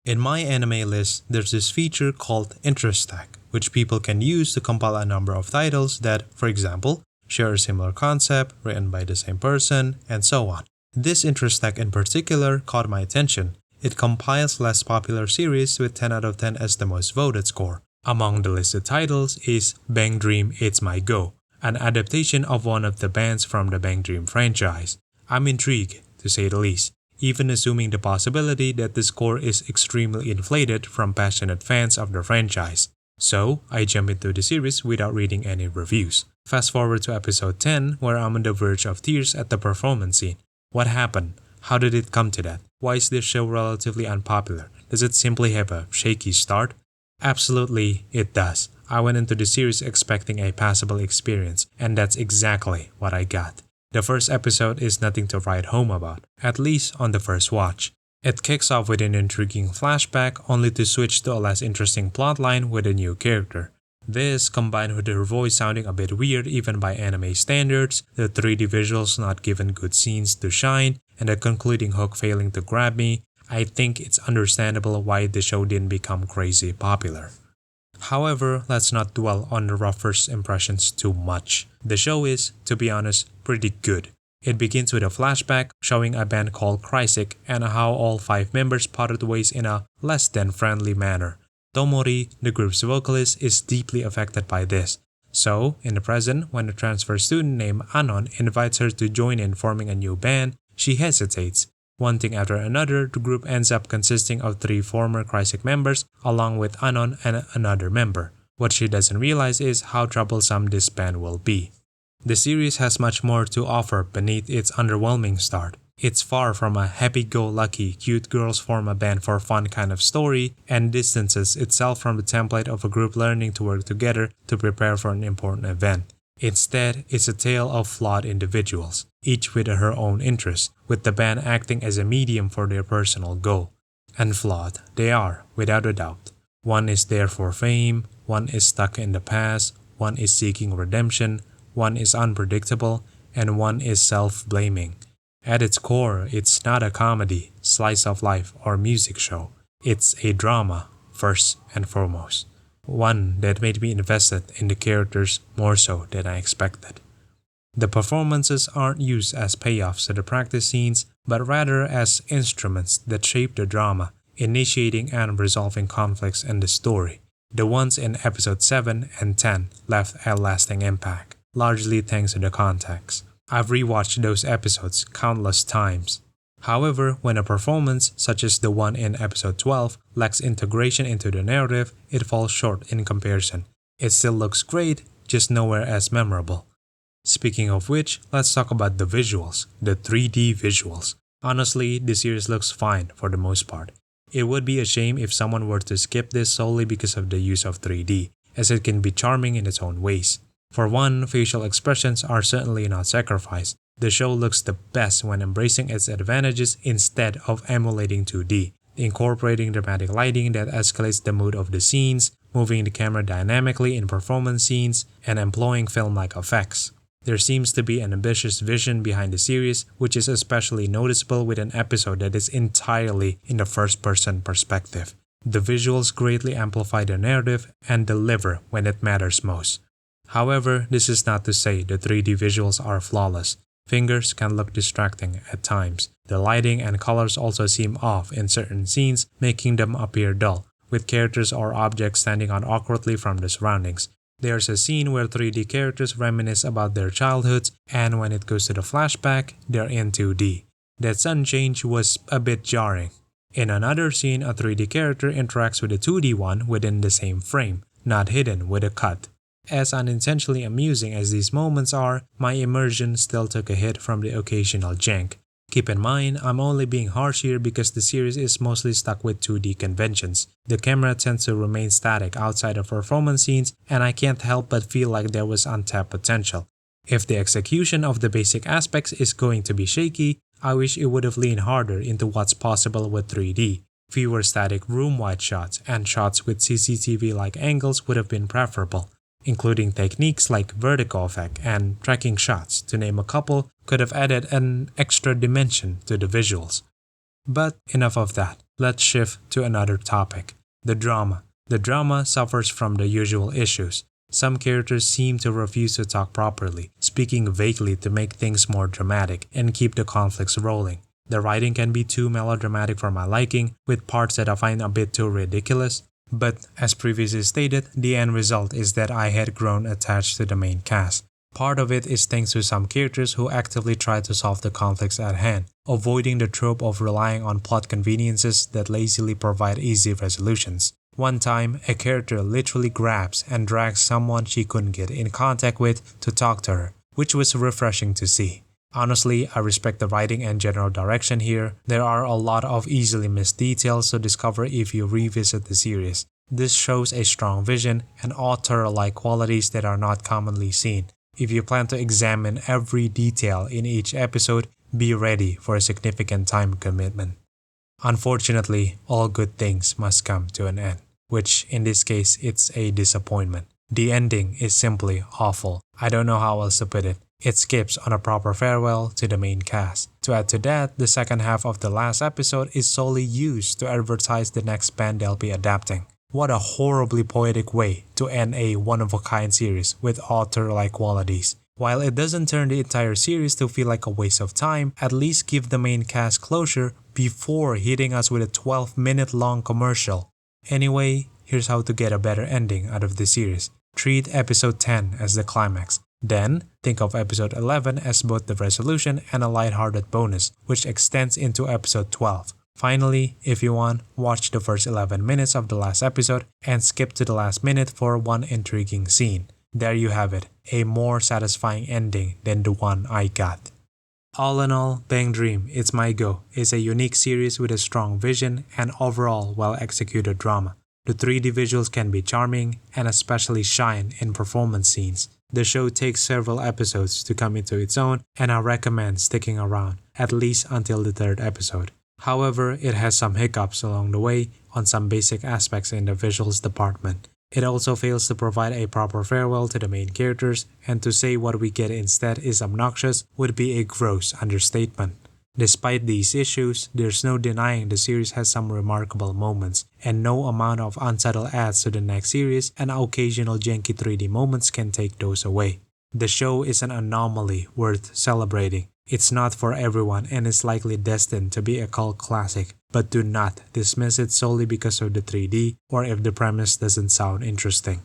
In my anime list, there's this feature called interest stack, which people can use to compile a number of titles that, for example, share a similar concept, written by the same person, and so on. This interest stack in particular caught my attention. It compiles less popular series with 10 out of 10 as the most voted score. Among the listed titles is BanG Dream It's MyGO, an adaptation of one of the bands from the BanG Dream franchise. I'm intrigued, to say the least, even assuming the possibility that the score is extremely inflated from passionate fans of the franchise. So, I jump into the series without reading any reviews. Fast forward to episode 10, where I'm on the verge of tears at the performance scene. What happened? How did it come to that? Why is this show relatively unpopular? Does it simply have a shaky start? Absolutely, it does. I went into the series expecting a passable experience, and that's exactly what I got. The first episode is nothing to write home about, at least on the first watch. It kicks off with an intriguing flashback only to switch to a less interesting plotline with a new character. This, combined with her voice sounding a bit weird even by anime standards, the 3D visuals not given good scenes to shine, and the concluding hook failing to grab me, I think it's understandable why the show didn't become crazy popular. However, let's not dwell on the rough first impressions too much. The show is, to be honest, pretty good. It begins with a flashback showing a band called Crysic and how all 5 members parted ways in a less than friendly manner. Tomori, the group's vocalist, is deeply affected by this. So, in the present, when a transfer student named Anon invites her to join in forming a new band, she hesitates. One thing after another, the group ends up consisting of 3 former Crysic members along with Anon and another member. What she doesn't realize is how troublesome this band will be. The series has much more to offer beneath its underwhelming start. It's far from a happy-go-lucky, cute girls form a band for fun kind of story, and distances itself from the template of a group learning to work together to prepare for an important event. Instead, it's a tale of flawed individuals, each with her own interests, with the band acting as a medium for their personal goal. And flawed they are, without a doubt. One is there for fame, one is stuck in the past, one is seeking redemption, one is unpredictable, and one is self-blaming. At its core, it's not a comedy, slice of life, or music show. It's a drama, first and foremost. One that made me invested in the characters more so than I expected. The performances aren't used as payoffs to the practice scenes, but rather as instruments that shape the drama, initiating and resolving conflicts in the story. The ones in episode 7 and 10 left a lasting impact, largely thanks to the context. I've rewatched those episodes countless times. However, when a performance, such as the one in episode 12, lacks integration into the narrative, it falls short in comparison. It still looks great, just nowhere as memorable. Speaking of which, let's talk about the visuals, the 3D visuals. Honestly, the series looks fine for the most part. It would be a shame if someone were to skip this solely because of the use of 3D, as it can be charming in its own ways. For one, facial expressions are certainly not sacrificed. The show looks the best when embracing its advantages instead of emulating 2D, incorporating dramatic lighting that escalates the mood of the scenes, moving the camera dynamically in performance scenes, and employing film-like effects. There seems to be an ambitious vision behind the series, which is especially noticeable with an episode that is entirely in the first-person perspective. The visuals greatly amplify the narrative and deliver when it matters most. However, this is not to say the 3D visuals are flawless. Fingers can look distracting at times. The lighting and colors also seem off in certain scenes, making them appear dull, with characters or objects standing out awkwardly from the surroundings. There's a scene where 3D characters reminisce about their childhoods, and when it goes to the flashback, they're in 2D. That sudden change was a bit jarring. In another scene, a 3D character interacts with a 2D one within the same frame, not hidden with a cut. As unintentionally amusing as these moments are, my immersion still took a hit from the occasional jank. Keep in mind, I'm only being harsh here because the series is mostly stuck with 2D conventions. The camera tends to remain static outside of performance scenes, and I can't help but feel like there was untapped potential. If the execution of the basic aspects is going to be shaky, I wish it would have leaned harder into what's possible with 3D. Fewer static room-wide shots and shots with CCTV-like angles would have been preferable, including techniques like vertical effect and tracking shots, to name a couple, could have added an extra dimension to the visuals. But enough of that. Let's shift to another topic, the drama. The drama suffers from the usual issues. Some characters seem to refuse to talk properly, speaking vaguely to make things more dramatic and keep the conflicts rolling. The writing can be too melodramatic for my liking, with parts that I find a bit too ridiculous. But as previously stated, the end result is that I had grown attached to the main cast. Part of it is thanks to some characters who actively try to solve the conflicts at hand, avoiding the trope of relying on plot conveniences that lazily provide easy resolutions. One time, a character literally grabs and drags someone she couldn't get in contact with to talk to her, which was refreshing to see. Honestly, I respect the writing and general direction here. There are a lot of easily missed details to discover if you revisit the series. This shows a strong vision and author-like qualities that are not commonly seen. If you plan to examine every detail in each episode, be ready for a significant time commitment. Unfortunately, all good things must come to an end, which in this case it's a disappointment. The ending is simply awful. I don't know how else to put it. It skips on a proper farewell to the main cast. To add to that, the second half of the last episode is solely used to advertise the next band they'll be adapting. What a horribly poetic way to end a one-of-a-kind series with author-like qualities. While it doesn't turn the entire series to feel like a waste of time, at least give the main cast closure before hitting us with a 12-minute long commercial. Anyway, here's how to get a better ending out of the series. Treat episode 10 as the climax. Then, think of episode 11 as both the resolution and a lighthearted bonus, which extends into episode 12. Finally, if you want, watch the first 11 minutes of the last episode and skip to the last minute for one intriguing scene. There you have it, a more satisfying ending than the one I got. All in all, BanG Dream, It's MyGO is a unique series with a strong vision and overall well-executed drama. The 3D visuals can be charming and especially shine in performance scenes. The show takes several episodes to come into its own, and I recommend sticking around, at least until the third episode. However, it has some hiccups along the way on some basic aspects in the visuals department. It also fails to provide a proper farewell to the main characters, and to say what we get instead is obnoxious would be a gross understatement. Despite these issues, there's no denying the series has some remarkable moments, and no amount of unsubtle adds to the next series and occasional janky 3D moments can take those away. The show is an anomaly worth celebrating. It's not for everyone and is likely destined to be a cult classic, but do not dismiss it solely because of the 3D or if the premise doesn't sound interesting.